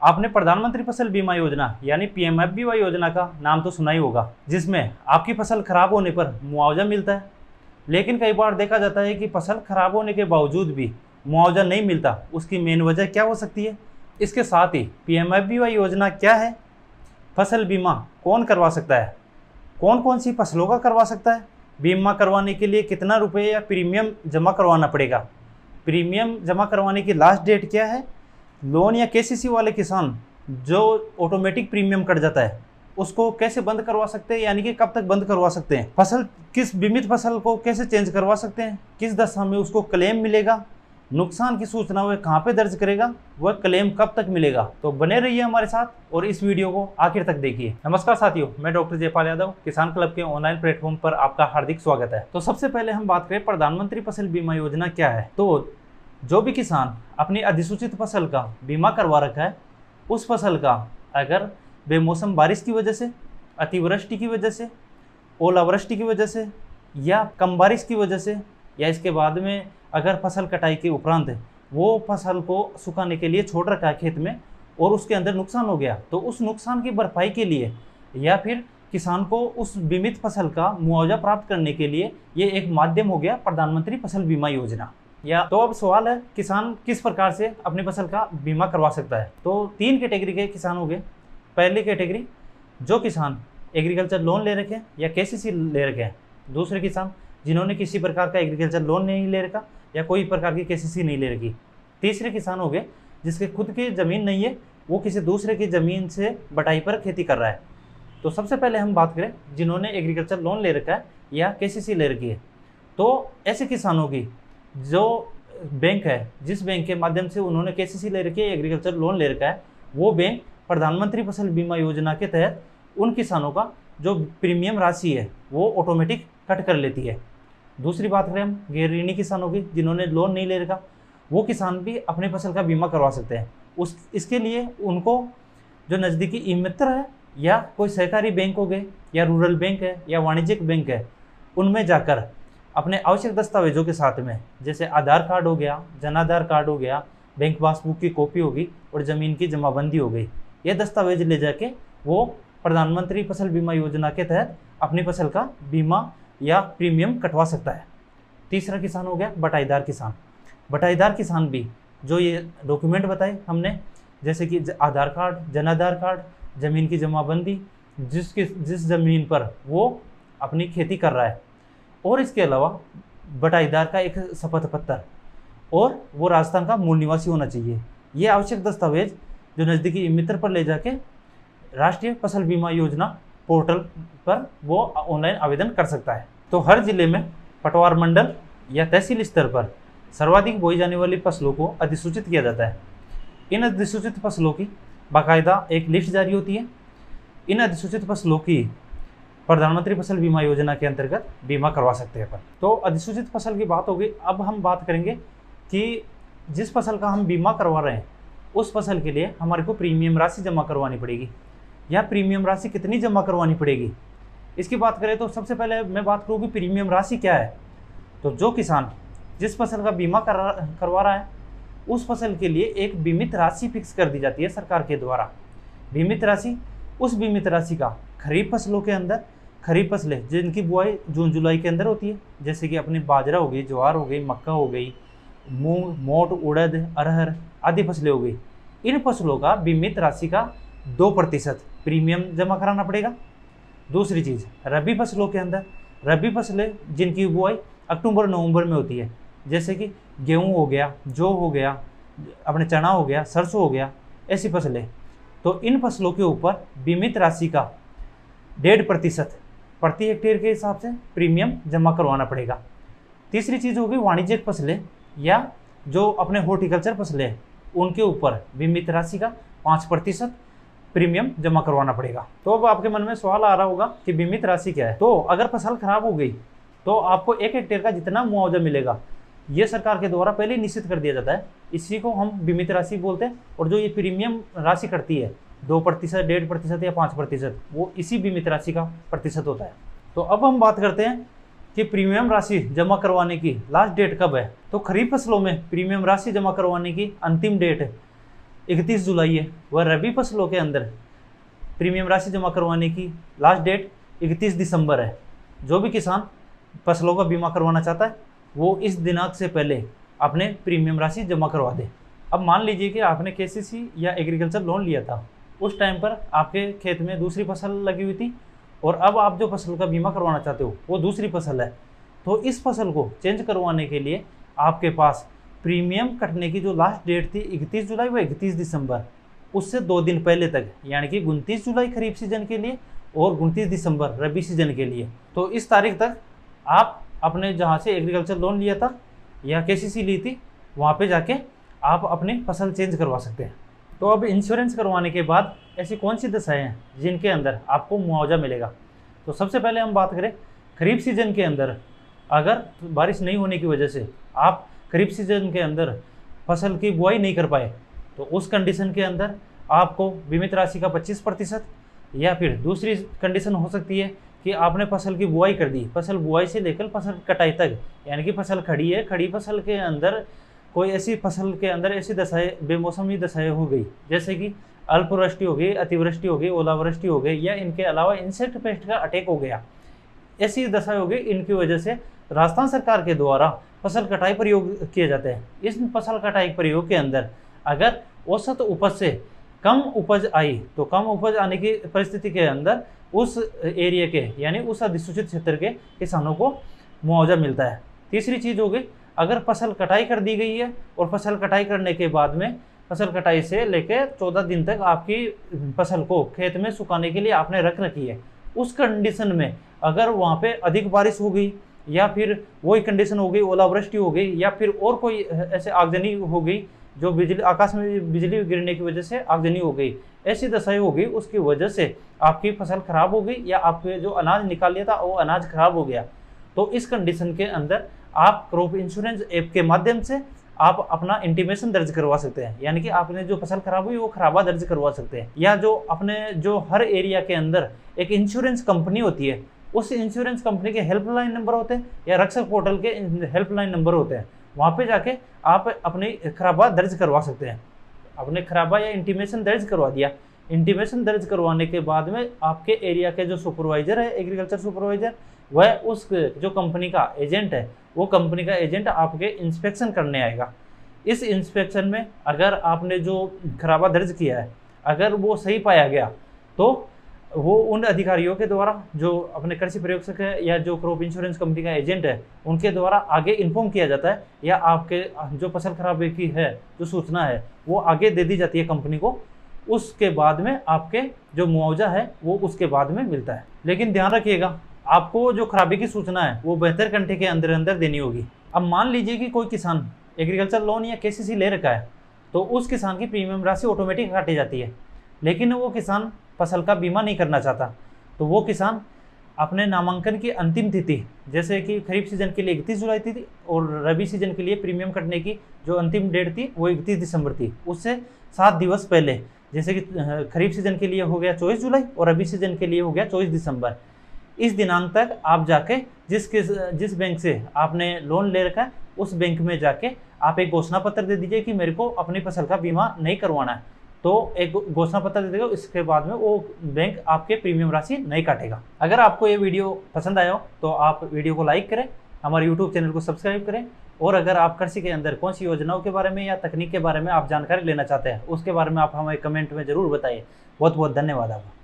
आपने प्रधानमंत्री फसल बीमा योजना यानी पीएमएफबीवाई योजना का नाम तो सुना ही होगा, जिसमें आपकी फसल खराब होने पर मुआवजा मिलता है। लेकिन कई बार देखा जाता है कि फसल खराब होने के बावजूद भी मुआवजा नहीं मिलता। उसकी मेन वजह क्या हो सकती है? इसके साथ ही पीएमएफबीवाई योजना क्या है, फसल बीमा कौन करवा सकता है, कौन कौन सी फसलों का करवा सकता है, बीमा करवाने के लिए कितना रुपये या प्रीमियम जमा करवाना पड़ेगा, प्रीमियम जमा करवाने की लास्ट डेट क्या है, लोन या केसीसी वाले किसान जो ऑटोमेटिक प्रीमियम कट जाता है उसको कैसे बंद करवा सकते हैं, यानी कि कब तक बंद करवा सकते हैं, फसल किस बीमित फसल को कैसे चेंज करवा सकते हैं, किस दशा में उसको क्लेम मिलेगा, नुकसान की सूचना वह कहाँ पे दर्ज करेगा, वह क्लेम कब तक मिलेगा। तो बने रहिए हमारे साथ और इस वीडियो को आखिर तक देखिए। नमस्कार साथियों, मैं डॉक्टर जयपाल यादव, किसान क्लब के ऑनलाइन प्लेटफॉर्म पर आपका हार्दिक स्वागत है। तो सबसे पहले हम बात करें प्रधानमंत्री फसल बीमा योजना क्या है। तो जो भी किसान अपनी अधिसूचित फसल का बीमा करवा रखा है, उस फसल का अगर बेमौसम बारिश की वजह से, अतिवृष्टि की वजह से, ओलावृष्टि की वजह से या कम बारिश की वजह से, या इसके बाद में अगर फसल कटाई के उपरांत वो फसल को सुखाने के लिए छोड़ रखा है खेत में और उसके अंदर नुकसान हो गया, तो उस नुकसान की भरपाई के लिए या फिर किसान को उस बीमित फसल का मुआवजा प्राप्त करने के लिए ये एक माध्यम हो गया प्रधानमंत्री फसल बीमा योजना। या तो अब सवाल है, किसान किस प्रकार से अपनी फसल का बीमा करवा सकता है। तो तीन कैटेगरी के किसान हो गए। पहली कैटेगरी, जो किसान एग्रीकल्चर लोन ले रखे हैं या केसीसी ले रखे हैं। दूसरे किसान जिन्होंने किसी प्रकार का एग्रीकल्चर लोन नहीं ले रखा या कोई प्रकार की केसीसी नहीं ले रखी। तीसरे किसान हो गए जिसके खुद की ज़मीन नहीं है, वो किसी दूसरे की ज़मीन से बटाई पर खेती कर रहा है। तो सबसे पहले हम बात करें जिन्होंने एग्रीकल्चर लोन ले रखा है या केसीसी ले रखी है। तो ऐसे किसानों की जो बैंक है, जिस बैंक के माध्यम से उन्होंने केसीसी ले रखी है, एग्रीकल्चर लोन ले रखा है, वो बैंक प्रधानमंत्री फसल बीमा योजना के तहत उन किसानों का जो प्रीमियम राशि है वो ऑटोमेटिक कट कर लेती है। दूसरी बात करें हम गैर ऋणी किसानों की, जिन्होंने लोन नहीं ले रखा, वो किसान भी अपने फसल का बीमा करवा सकते हैं। इसके लिए उनको जो नज़दीकी ई मित्र है या कोई सहकारी बैंक हो गए या रूरल बैंक है या वाणिज्यिक बैंक है, उनमें जाकर अपने आवश्यक दस्तावेजों के साथ में, जैसे आधार कार्ड हो गया, जन आधार कार्ड हो गया, बैंक पासबुक की कॉपी होगी और ज़मीन की जमाबंदी हो गई, ये दस्तावेज ले जाके वो प्रधानमंत्री फसल बीमा योजना के तहत अपनी फसल का बीमा या प्रीमियम कटवा सकता है। तीसरा किसान हो गया बटाईदार किसान। बटाईदार किसान भी जो ये डॉक्यूमेंट बताए हमने, जैसे कि आधार कार्ड, जन आधार कार्ड, ज़मीन की जमाबंदी, जिस ज़मीन पर वो अपनी खेती कर रहा है, और इसके अलावा बटाईदार का एक शपथ पत्र, और वो राजस्थान का मूल निवासी होना चाहिए। ये आवश्यक दस्तावेज जो नज़दीकी मित्र पर ले जाके राष्ट्रीय फसल बीमा योजना पोर्टल पर वो ऑनलाइन आवेदन कर सकता है। तो हर जिले में पटवार मंडल या तहसील स्तर पर सर्वाधिक बोई जाने वाली फसलों को अधिसूचित किया जाता है। इन अधिसूचित फसलों की बाकायदा एक लिस्ट जारी होती है। इन अधिसूचित फसलों की प्रधानमंत्री फसल बीमा योजना के अंतर्गत बीमा करवा सकते हैं अपन। तो अधिसूचित फसल की बात हो गई। अब हम बात करेंगे कि जिस फसल का हम बीमा करवा रहे हैं उस फसल के लिए हमारे को प्रीमियम राशि जमा करवानी पड़ेगी, या प्रीमियम राशि कितनी जमा करवानी पड़ेगी। इसकी बात करें तो सबसे पहले मैं बात करूँ कि प्रीमियम राशि क्या है। तो जो किसान जिस फसल का बीमा करवा रहा है उस फसल के लिए एक बीमित राशि फिक्स कर दी जाती है सरकार के द्वारा। बीमित राशि, उस बीमित राशि का खरीफ फसलों के अंदर, खरीफ फसलें जिनकी बुआई जून जुलाई के अंदर होती है, जैसे कि अपनी बाजरा हो गई, ज्वार हो गई, मक्का हो गई, मूंग, मोट, उड़द, अरहर आदि फसलें हो गई, इन फसलों का बीमित राशि का 2% प्रीमियम जमा कराना पड़ेगा। दूसरी चीज़, रबी फसलों के अंदर, रबी फसलें जिनकी बुआई अक्टूबर नवंबर में होती है, जैसे कि गेहूं हो गया, जौ हो गया, अपने चना हो गया, सरसों हो गया, ऐसी फसलें, तो इन फसलों के ऊपर बीमित राशि का 1.5% प्रति हेक्टेयर के हिसाब से प्रीमियम जमा करवाना पड़ेगा। तीसरी चीज़ होगी वाणिज्यिक फसलें या जो अपने हॉर्टिकल्चर फसलें हैं, उनके ऊपर बीमित राशि का 5% प्रीमियम जमा करवाना पड़ेगा। तो अब आपके मन में सवाल आ रहा होगा कि बीमित राशि क्या है। तो अगर फसल खराब हो गई तो आपको 1 हेक्टेयर का जितना मुआवजा मिलेगा ये सरकार के द्वारा पहले ही निश्चित कर दिया जाता है। इसी को हम बीमित राशि बोलते हैं। और जो ये प्रीमियम राशि करती है 2%, 1.5% या 5%, वो इसी बीमित राशि का प्रतिशत होता है। तो अब हम बात करते हैं कि प्रीमियम राशि जमा करवाने की लास्ट डेट कब है। तो खरीफ फसलों में प्रीमियम राशि जमा करवाने की अंतिम डेट 31 जुलाई है वह रबी फसलों के अंदर प्रीमियम राशि जमा करवाने की लास्ट डेट 31 दिसंबर है। जो भी किसान फसलों का बीमा करवाना चाहता है वो इस दिनांक से पहले अपने प्रीमियम राशि जमा करवा दे। अब मान लीजिए कि आपने केसीसी या एग्रीकल्चर लोन लिया था, उस टाइम पर आपके खेत में दूसरी फसल लगी हुई थी और अब आप जो फसल का बीमा करवाना चाहते हो वो दूसरी फसल है। तो इस फसल को चेंज करवाने के लिए आपके पास प्रीमियम कटने की जो लास्ट डेट थी 31 जुलाई व 31 दिसंबर, उससे 2 दिन पहले तक, यानी कि 29 जुलाई खरीफ सीजन के लिए और 29 दिसंबर रबी सीजन के लिए, तो इस तारीख तक आप अपने जहाँ से एग्रीकल्चर लोन लिया था या केसीसी ली थी वहाँ पे जाके आप अपनी फसल चेंज करवा सकते हैं। तो अब इंश्योरेंस करवाने के बाद ऐसी कौन सी दशाएँ हैं जिनके अंदर आपको मुआवजा मिलेगा। तो सबसे पहले हम बात करें खरीफ सीजन के अंदर, अगर बारिश नहीं होने की वजह से आप खरीफ सीजन के अंदर फसल की बुआई नहीं कर पाए तो उस कंडीशन के अंदर आपको बीमित राशि का 25%, या फिर दूसरी कंडीशन हो सकती है कि आपने फसल की बुआई कर दी, फसल बुआई से लेकर फसल कटाई तक, यानी कि फसल खड़ी है, खड़ी फसल के अंदर कोई ऐसी फसल के अंदर ऐसी दशाएं, बेमौसमी दशाएं हो गई, जैसे कि अल्पवृष्टि हो गई, अतिवृष्टि हो गई, ओलावृष्टि हो गई, या इनके अलावा इंसेक्ट पेस्ट का अटैक हो गया, ऐसी दशाएं हो गई, इनकी वजह से राजस्थान सरकार के द्वारा फसल कटाई प्रयोग किए जाते हैं। इस फसल कटाई प्रयोग के अंदर अगर औसत उपज से कम उपज आई तो कम उपज आने की परिस्थिति के अंदर उस एरिया के, यानी उस अधिसूचित क्षेत्र के किसानों को मुआवजा मिलता है। तीसरी चीज़ हो गई, अगर फसल कटाई कर दी गई है और फसल कटाई करने के बाद में फसल कटाई से लेकर 14 दिन तक आपकी फसल को खेत में सुखाने के लिए आपने रख रखी है, उस कंडीशन में अगर वहाँ पे अधिक बारिश हो गई या फिर वही कंडीशन हो गई, ओलावृष्टि हो गई, या फिर और कोई ऐसे आगजनी हो गई जो बिजली, आकाश में बिजली गिरने की वजह से आगजनी हो गई, ऐसी दशाएं हो गई, उसकी वजह से आपकी फसल खराब हो गई या आपके जो अनाज निकाल लिया था वो अनाज खराब हो गया, तो इस कंडीशन के अंदर आप क्रॉप इंश्योरेंस ऐप के माध्यम से आप अपना इंटीमेशन दर्ज करवा सकते हैं, यानी कि आपने जो फसल खराब हुई वो खराबा दर्ज करवा सकते हैं। या जो अपने जो हर एरिया के अंदर एक इंश्योरेंस कंपनी होती है, उस इंश्योरेंस कंपनी के हेल्पलाइन नंबर होते हैं या रक्षक पोर्टल के हेल्पलाइन नंबर होते हैं, वहाँ पे जाके आप अपनी खराबा दर्ज करवा सकते हैं। आपने खराबा या इंटीमेशन दर्ज करवा दिया, इंटीमेशन दर्ज करवाने के बाद में आपके एरिया के जो सुपरवाइजर है, एग्रीकल्चर सुपरवाइजर, वह उस जो कंपनी का एजेंट है, वो कंपनी का एजेंट आपके इंस्पेक्शन करने आएगा। इस इंस्पेक्शन में अगर आपने जो खराबा दर्ज किया है अगर वो सही पाया गया तो वो उन अधिकारियों के द्वारा जो अपने कृषि प्रयोगशक है या जो क्रॉप इंश्योरेंस कंपनी का एजेंट है उनके द्वारा आगे इन्फॉर्म किया जाता है, या आपके जो फसल खराबे की है जो सूचना है वो आगे दे दी जाती है कंपनी को। उसके बाद में आपके जो मुआवजा है वो उसके बाद में मिलता है। लेकिन ध्यान रखिएगा, आपको जो खराबी की सूचना है वो 72 घंटे के अंदर अंदर देनी होगी। अब मान लीजिए कि कोई किसान एग्रीकल्चर लोन या केसीसी ले रखा है तो उस किसान की प्रीमियम राशि ऑटोमेटिक काटी जाती है, लेकिन वो किसान फसल का बीमा नहीं करना चाहता, तो वो किसान अपने नामांकन की अंतिम तिथि, जैसे कि खरीफ सीजन के लिए 31 जुलाई थी और रबी सीजन के लिए प्रीमियम कटने की जो अंतिम डेट थी वो 31 दिसंबर थी, उससे 7 दिवस पहले, जैसे कि खरीफ सीजन के लिए हो गया 24 जुलाई और रबी सीजन के लिए हो गया 24 दिसंबर, इस दिनांक तक आप जाके जिस बैंक से आपने लोन ले रखा है उस बैंक में जाके आप एक घोषणा पत्र दे दीजिए कि मेरे को अपनी फसल का बीमा नहीं करवाना है, तो एक घोषणा पत्र दे देगा, इसके बाद में वो बैंक आपके प्रीमियम राशि नहीं काटेगा। अगर आपको ये वीडियो पसंद आया हो तो आप वीडियो को लाइक करें, हमारे यूट्यूब चैनल को सब्सक्राइब करें, और अगर आप कृषि के अंदर कौन सी योजनाओं के बारे में या तकनीक के बारे में आप जानकारी लेना चाहते हैं उसके बारे में आप हमें कमेंट में ज़रूर बताइए। बहुत बहुत धन्यवाद आपका।